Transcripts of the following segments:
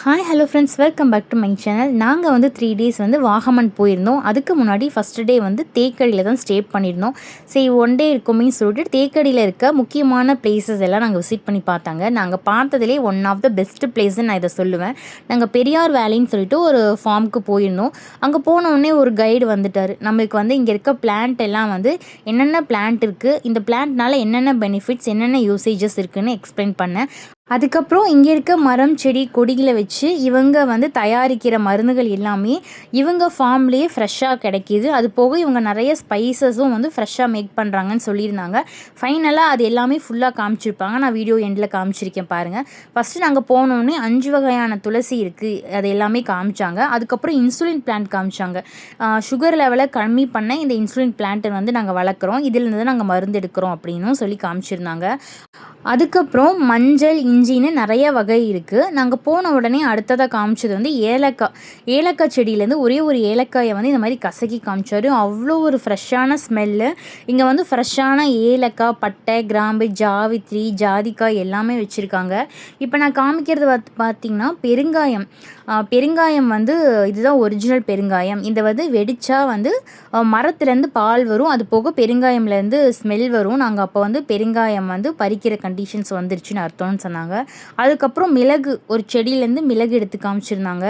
Hi hello friends, welcome back to my channel. நாங்கள் வந்து 3 days வந்து வாகமன் போயிருந்தோம். அதுக்கு முன்னாடி ஃபஸ்ட்டு டே வந்து தேக்கடியில் தான் ஸ்டே பண்ணியிருந்தோம். சரி, 1 டே இருக்குமே சொல்லிட்டு தேக்கடியில் இருக்க முக்கியமான பிளேசஸ் எல்லாம் நாங்கள் விசிட் பண்ணி பார்த்தாங்க. நாங்கள் பார்த்ததுலேயே ஒன் ஆஃப் த பெஸ்ட் பிளேஸ்ன்னு நான் இதை சொல்லுவேன். நாங்கள் பெரியார் வேலின்னு சொல்லிட்டு ஒரு ஃபார்முக்கு போயிருந்தோம். அங்கே போனோடனே ஒரு கைடு வந்துட்டார். நம்மளுக்கு வந்து இங்கே இருக்க பிளான்ட் எல்லாம் வந்து என்னென்ன பிளான்ட் இருக்குது, இந்த பிளான்ட்னால என்னென்ன பெனிஃபிட்ஸ், என்னென்ன யூசேஜஸ் இருக்குதுன்னு எக்ஸ்பிளைன் பண்ணேன். அதுக்கப்புறம் இங்கே இருக்க மரம் செடி கொடிகளை வச்சு இவங்க வந்து தயாரிக்கிற மருந்துகள் எல்லாமே இவங்க ஃபார்ம்லேயே ஃப்ரெஷ்ஷாக கிடைக்கிது. அது போக இவங்க நிறைய ஸ்பைசஸும் வந்து ஃப்ரெஷ்ஷாக மேக் பண்ணுறாங்கன்னு சொல்லியிருந்தாங்க. ஃபைனலாக அது எல்லாமே ஃபுல்லாக காமிச்சிருப்பாங்க. நான் வீடியோ எண்டில் காமிச்சிருக்கேன் பாருங்கள். ஃபஸ்ட்டு நாங்கள் போனோடனே 5 வகையான துளசி இருக்குது, அது எல்லாமே காமிச்சாங்க. அதுக்கப்புறம் இன்சுலின் பிளான்ட் காமிச்சாங்க. சுகர் லெவலை கம்மி பண்ண இந்த இன்சுலின் பிளான்ட்டை வந்து நாங்கள் வளர்க்குறோம், இதிலிருந்து நாங்கள் மருந்து எடுக்கிறோம் அப்படின்னும் சொல்லி காமிச்சிருந்தாங்க. அதுக்கப்புறம் மஞ்சள், இஞ்சின்னு நிறைய வகை இருக்குது. நாங்கள் போன உடனே அடுத்ததாக காமிச்சது வந்து ஏலக்காய் செடியிலேருந்து ஒரே ஒரு ஏலக்காயை வந்து இந்த மாதிரி கசக்கி காமிச்சார். அவ்வளோ ஒரு ஃப்ரெஷ்ஷான ஸ்மெல்லு. இங்கே வந்து ஃப்ரெஷ்ஷான ஏலக்காய், பட்டை, கிராம்பு, ஜாவித்ரி, ஜாதிக்காய் எல்லாமே வச்சுருக்காங்க. இப்போ நான் காமிக்கிறது பார்த்திங்கன்னா பெருங்காயம் வந்து இதுதான் ஒரிஜினல் பெருங்காயம். இந்த வந்து வெடிச்சா வந்து மரத்துலேருந்து பால் வரும், அது போக பெருங்காயம்லேருந்து ஸ்மெல் வரும். நாங்கள் அப்போ வந்து பெருங்காயம் வந்து பறிக்கிற கண்டிஷன்ஸ் வந்துருச்சுன்னு அர்த்தம்னு சொன்னாங்க. அதுக்கப்புறம் மிளகு, ஒரு செடியிலேருந்து மிளகு எடுத்து காமிச்சிருந்தாங்க.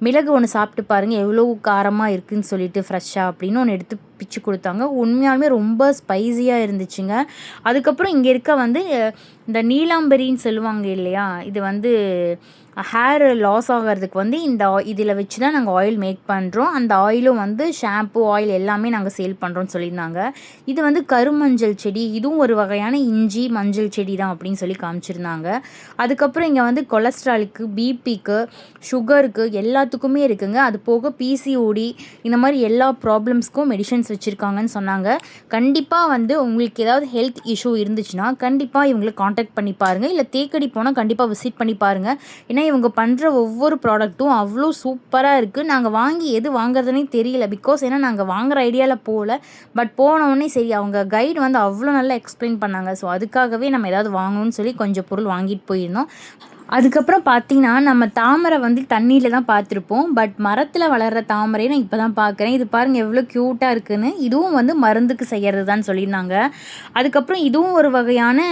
மிளகு ஒன்று சாப்பிட்டு பாருங்கள் எவ்வளோ காரமாக இருக்குதுன்னு சொல்லிட்டு ஃப்ரெஷ்ஷாக அப்படின்னு ஒன்று எடுத்து பிச்சு கொடுத்தாங்க. உண்மையாலுமே ரொம்ப ஸ்பைஸியாக இருந்துச்சுங்க. அதுக்கப்புறம் இங்கே இருக்க வந்து இந்த நீலாம்பரின்னு சொல்லுவாங்க இல்லையா, இது வந்து ஹேர் லாஸ் ஆகிறதுக்கு வந்து இதில் வச்சு தான் நாங்கள் ஆயில் மேக் பண்ணுறோம். அந்த ஆயிலும் வந்து ஷாம்பு, ஆயில் எல்லாமே நாங்கள் சேல் பண்ணுறோன்னு சொல்லியிருந்தாங்க. இது வந்து கருமஞ்சள் செடி, இதுவும் ஒரு வகையான இஞ்சி மஞ்சள் செடி தான் அப்படின்னு சொல்லி காமிச்சிருந்தாங்க. அதுக்கப்புறம் இங்கே வந்து கொலஸ்ட்ராலுக்கு, பிபிக்கு, சுகருக்கு எல்லாத்துக்குமே இருக்குங்க. அது போக பிசிஓடி இந்த மாதிரி எல்லா ப்ராப்ளம்ஸ்க்கும் மெடிசன்ஸ் வச்சுருக்காங்கன்னு சொன்னாங்க. கண்டிப்பாக வந்து உங்களுக்கு ஏதாவது ஹெல்த் இஷ்யூ இருந்துச்சுன்னா கண்டிப்பாக இவங்களை காண்டாக்ட் பண்ணி பாருங்கள். இல்லை தேக்கடி போனால் கண்டிப்பாக விசிட் பண்ணி பாருங்கள். ஏன்னா இவங்க பண்ணுற ஒவ்வொரு ப்ராடக்ட்டும் அவ்வளோ சூப்பராக இருக்குது. நாங்கள் எது வாங்குறதுனே தெரியல, பிகாஸ் ஏன்னா நாங்கள் வாங்குகிற ஐடியாவில் போகல. பட் போனோடனே சரி, அவங்க கைடு வந்து அவ்வளோ நல்லா எக்ஸ்பிளைன் பண்ணாங்க. ஸோ அதுக்காகவே நம்ம ஏதாவது வாங்கணும்னு சொல்லி கொஞ்சம் பொருள் வாங்கிட்டு போயிருந்தோம். அதுக்கப்புறம் பார்த்திங்கன்னா நம்ம தாமரை வந்து தண்ணியில் தான் பார்த்துருப்போம். பட் மரத்தில் வளர்கிற தாமரையை நான் இப்போ தான் பார்க்குறேன். இது பாருங்கள் எவ்வளோ க்யூட்டாக இருக்குதுன்னு. இதுவும் வந்து மருந்துக்கு செய்கிறது தான் சொல்லியிருந்தாங்க. அதுக்கப்புறம் இதுவும் ஒரு வகையான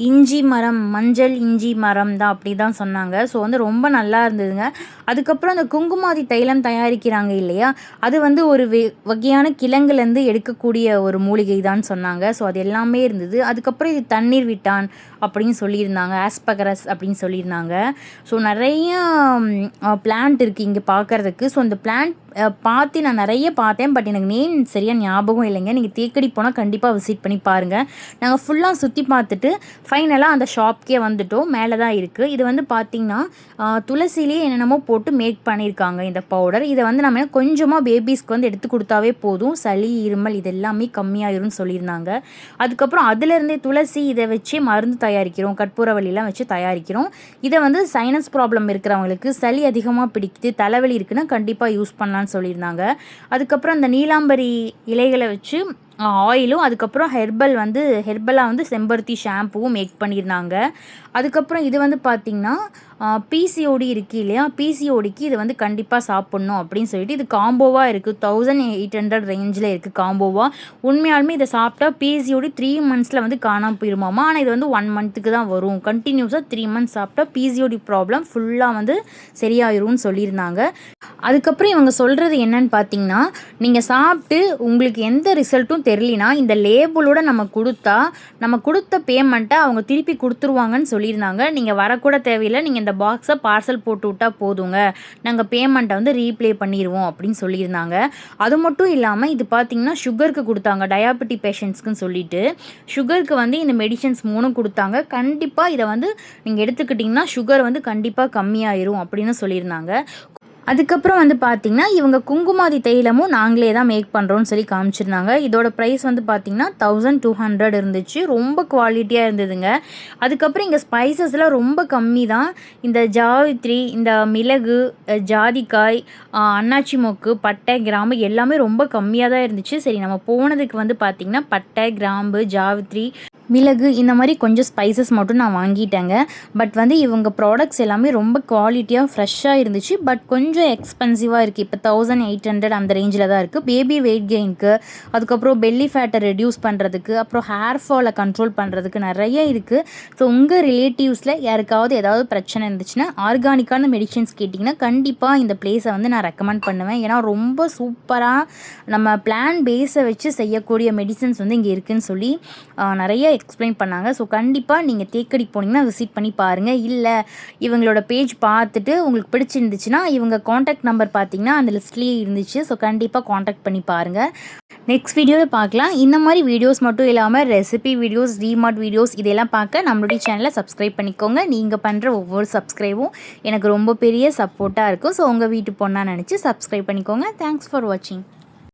இஞ்சி மரம், மஞ்சள் இஞ்சி மரம் தான் அப்படி தான் சொன்னாங்க. ஸோ வந்து ரொம்ப நல்லா இருந்ததுங்க. அதுக்கப்புறம் அந்த குங்குமாதி தைலம் தயாரிக்கிறாங்க இல்லையா, அது வந்து ஒரு வகையான கிழங்குலேருந்து எடுக்கக்கூடிய ஒரு மூலிகை தான் சொன்னாங்க. ஸோ அது எல்லாமே இருந்தது. அதுக்கப்புறம் இது தண்ணீர் விட்டான் அப்படின்னு சொல்லியிருந்தாங்க, ஆஸ்பகரஸ் அப்படின்னு சொல்லியிருந்தாங்க. ஸோ நிறைய பிளான்ட் இருக்குது இங்கே பார்க்குறதுக்கு. ஸோ அந்த பிளான்ட் பார்த்து நான் நிறைய பார்த்தேன். பட் எனக்கு நேம் சரியாக ஞாபகம் இல்லைங்க. நீங்கள் தேக்கடி போனால் கண்டிப்பாக விசிட் பண்ணி பாருங்கள். நாங்கள் ஃபுல்லாக சுற்றி பார்த்துட்டு ஃபைனலாக அந்த ஷாப்க்கே வந்துட்டோம். மேலே தான் இருக்குது. இது வந்து பார்த்திங்கன்னா துளசிலேயே என்னென்னமோ போட்டு மேக் பண்ணியிருக்காங்க இந்த பவுடர். இதை வந்து நம்ம கொஞ்சமாக பேபிஸ்க்கு வந்து எடுத்து கொடுத்தாவே போதும், சளி, இருமல் இது எல்லாமே கம்மியாயிரும்னு சொல்லியிருந்தாங்க. அதுக்கப்புறம் அதிலேருந்தே துளசி இதை வச்சு மருந்து தயாரிக்கிறோம், கற்பூரவள்ளிலாம் வச்சு தயாரிக்கிறோம். இதை வந்து சைனஸ் ப்ராப்ளம் இருக்கிறவங்களுக்கு, சளி அதிகமாக பிடிக்குது, தலைவலி இருக்குன்னா கண்டிப்பாக யூஸ் பண்ணலான்னு சொல்லியிருந்தாங்க. அதுக்கப்புறம் அந்த நீலாம்பரி இலைகளை வச்சு ஆயிலும், அதுக்கப்புறம் ஹெர்பலாக வந்து செம்பருத்தி ஷாம்புவும் மேக் பண்ணியிருந்தாங்க. அதுக்கப்புறம் இது வந்து பார்த்திங்கன்னா பிசிஓடி இருக்குது இல்லையா, பிசிஓடிக்கு இது வந்து கண்டிப்பாக சாப்பிட்ணும் அப்படின்னு சொல்லிட்டு இது காம்போவாக இருக்குது. 1800 ரேஞ்சில் இருக்குது காம்போவாக. உண்மையாலுமே இதை சாப்பிட்டா பிசிஓடி 3 மந்த்ஸில் வந்து காணாமல் போயிருமாமா. ஆனால் இது வந்து 1 மந்த்துக்கு தான் வரும். கண்டினியூஸாக 3 மந்த்ஸ் சாப்பிட்டா பிசிஓடி ப்ராப்ளம் ஃபுல்லாக வந்து சரியாயிரும்னு சொல்லியிருந்தாங்க. அதுக்கப்புறம் இவங்க சொல்கிறது என்னன்னு பார்த்தீங்கன்னா, நீங்கள் சாப்பிட்டு உங்களுக்கு எந்த ரிசல்ட்டும் தெரியலனா இந்த லேபிளோட நம்ம கொடுத்த பேமெண்ட்டை அவங்க திருப்பி கொடுத்துருவாங்கன்னு சொல்லியிருந்தாங்க. நீங்கள் வரக்கூட தேவையில்லை, நீங்கள் இந்த பாக்ஸை பார்சல் போட்டு விட்டால் போதுங்க, நாங்கள் பேமெண்ட்டை வந்து ரீப்ளே பண்ணிடுவோம் அப்படின்னு சொல்லியிருந்தாங்க. அது மட்டும் இல்லாமல் இது பார்த்திங்கன்னா சுகருக்கு கொடுத்தாங்க, டயாபெட்டிக் பேஷண்ட்ஸ்க்குன்னு சொல்லிட்டு சுகருக்கு வந்து இந்த மெடிசன்ஸ் 3 கொடுத்தாங்க. கண்டிப்பாக இதை வந்து நீங்கள் எடுத்துக்கிட்டிங்கன்னா சுகர் வந்து கண்டிப்பாக கம்மியாயிரும் அப்படின்னு சொல்லியிருந்தாங்க. அதுக்கப்புறம் வந்து பார்த்திங்கன்னா இவங்க குங்குமாதி தைலமும் நாங்களே தான் மேக் பண்ணுறோன்னு சொல்லி காமிச்சிருந்தாங்க. இதோட ப்ரைஸ் வந்து பார்த்திங்கன்னா 1200 இருந்துச்சு. ரொம்ப குவாலிட்டியாக இருந்ததுங்க. அதுக்கப்புறம் இங்கே ஸ்பைசஸ்லாம் ரொம்ப கம்மி தான். இந்த ஜாவித்ரி, இந்த மிளகு, ஜாதிக்காய், அன்னாச்சி மொக்கு, பட்டை, கிராம்பு எல்லாமே ரொம்ப கம்மியாக தான் இருந்துச்சு. சரி, நம்ம போனதுக்கு வந்து பார்த்திங்கன்னா பட்டை, கிராம்பு, ஜாவித்ரி மிளகு இந்த மாதிரி கொஞ்சம் ஸ்பைசஸ் மட்டும் நான் வாங்கிட்டேங்க. பட் வந்து இவங்க ப்ராடக்ட்ஸ் எல்லாமே ரொம்ப குவாலிட்டியாக ஃப்ரெஷ்ஷாக இருந்துச்சு. பட் கொஞ்சம் எக்ஸ்பென்சிவாக இருக்குது. இப்போ 1800 அந்த ரேஞ்சில் தான் இருக்குது. பேபி வெயிட் கெயினுக்கு, அதுக்கப்புறம் பெல்லி ஃபேட்டை ரெடியூஸ் பண்ணுறதுக்கு, அப்புறம் ஹேர் ஃபாலை கண்ட்ரோல் பண்ணுறதுக்கு நிறைய இருக்குது. ஸோ உங்கள் ரிலேட்டிவ்ஸில் யாருக்காவது ஏதாவது பிரச்சனை இருந்துச்சுன்னா ஆர்கானிக்கான மெடிசன்ஸ் கேட்டிங்கன்னா கண்டிப்பாக இந்த பிளேஸை வந்து நான் ரெக்கமெண்ட் பண்ணுவேன். ஏன்னா ரொம்ப சூப்பராக நம்ம பிளான் பேஸை வச்சு செய்யக்கூடிய மெடிசன்ஸ் வந்து இங்கே இருக்குதுன்னு சொல்லி நிறைய எக்ஸ்பிளைன் பண்ணாங்க. ஸோ கண்டிப்பாக நீங்கள் தேக்கடி போனீங்கன்னா விசிட் பண்ணி பாருங்கள். இல்லை இவங்களோட பேஜ் பார்த்துட்டு உங்களுக்கு பிடிச்சிருந்துச்சுன்னா இவங்க காண்டாக்ட் நம்பர் பார்த்தீங்கன்னா அந்த லிஸ்ட்லேயே இருந்துச்சு. ஸோ கண்டிப்பாக காண்டாக்ட் பண்ணி பாருங்கள். நெக்ஸ்ட் வீடியோவில் பார்க்கலாம். இந்த மாதிரி வீடியோஸ் மட்டும் இல்லாமல் ரெசிபி வீடியோஸ், டிமார்ட் வீடியோஸ் இதெல்லாம் பார்க்க நம்மளுடைய சேனலை சப்ஸ்கிரைப் பண்ணிக்கோங்க. நீங்கள் பண்ணுற ஒவ்வொரு சப்ஸ்கிரைபும் எனக்கு ரொம்ப பெரிய சப்போர்ட்டாக இருக்கும். ஸோ உங்கள் வீட்டு பொண்ணாக நினச்சி சப்ஸ்கிரைப் பண்ணிக்கோங்க. தேங்க்ஸ் ஃபார் வாட்சிங்.